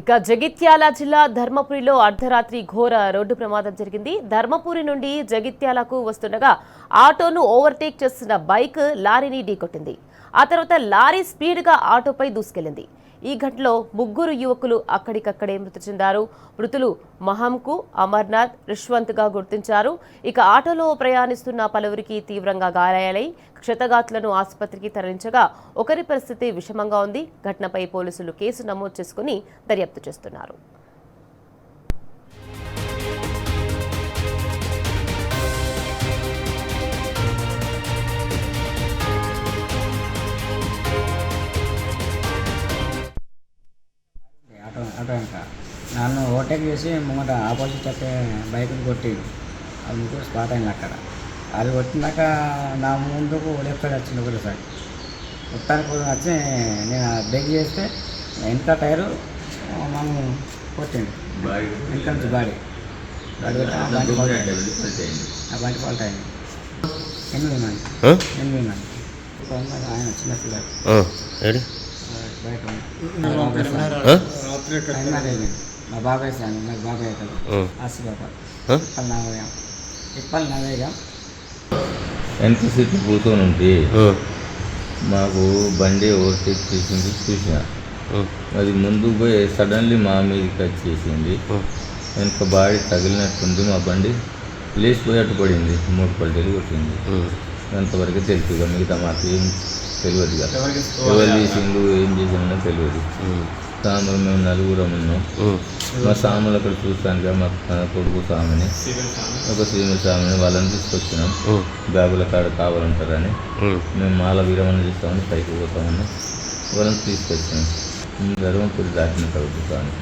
ఇక జగిత్యాల జిల్లా ధర్మపురిలో అర్ధరాత్రి ఘోర రోడ్డు ప్రమాదం జరిగింది. ధర్మపురి నుండి జగిత్యాలకు వస్తుండగా ఆటోను ఓవర్టేక్ చేస్తున్న బైక్ లారీని ఢీకొట్టింది. ఆ తర్వాత లారీ స్పీడ్గా ఆటోపై దూసుకెళ్లింది. ఈ ఘటనలో ముగ్గురు యువకులు అక్కడికక్కడే మృతి చెందారు. మృతులు మహంకు, అమర్నాథ్, రిష్వంత్గా గుర్తించారు. ఇక ఆటోలో ప్రయాణిస్తున్న పలువురికి తీవ్రంగా గాయాలై క్షతగాతులను ఆసుపత్రికి తరలించగా ఒకరి పరిస్థితి విషమంగా ఉంది. ఘటనపై పోలీసులు కేసు నమోదు చేసుకుని దర్యాప్తు చేస్తున్నారు. ఆటో ఇంకా నన్ను ఓవర్టేక్ చేసి ముంగట ఆపోజిట్ వచ్చే బైక్ని కొట్టి అది ముగ్గురు స్పాట్ అయింది అక్కడ. అది కొట్టినాక నా ముందుకు లెఫ్ట్ సైడ్ వచ్చింది ఒకటేసారి. మొత్తానికి వచ్చి నేను బ్రేక్ చేస్తే వెనక టైరు మనం కొట్టింది, వెనక నుంచి బాడీ బండి ఫాల్ట్ అయింది. 8 మంది ఆయన చిన్న పిల్లలు బయట మా బాబాయ్ సార్ నాకు బాబాయ్ అవుతాడు ఆసి బాబా ఇప్పల్ నవేగా వెనక సీట్లు కూర్చొని ఉంటే మాకు బండి ఓవర్టేక్ చేసింది చూసిన. అది ముందుకు పోయి సడన్లీ మా మీదకి వచ్చేసింది. వెనక బాడీ తగిలినట్టుంది. మా బండి లేచిపోయి అటు పడింది. 3 పల్టీలు కొట్టింది. అంతవరకు తెలుసుగా, మిగతా మాకు ఏం తెలియదు. ఎవరు చేసిండు ఏం చేసిండో తెలియదు. సాములు మేము 4 ఉన్నాం. మా సాములు అక్కడ చూస్తాను. మా కొడుకు సామిని, ఒక సీనియర్ సామిని వాళ్ళని తీసుకొచ్చినాం. బ్యాగుల కాడ కావాలంటారని మేము మాల విరమణ చేస్తామని పైకి పోతామని వాళ్ళని తీసుకొచ్చినాం. ధర్మపురి దాటిన కలుగుతాను.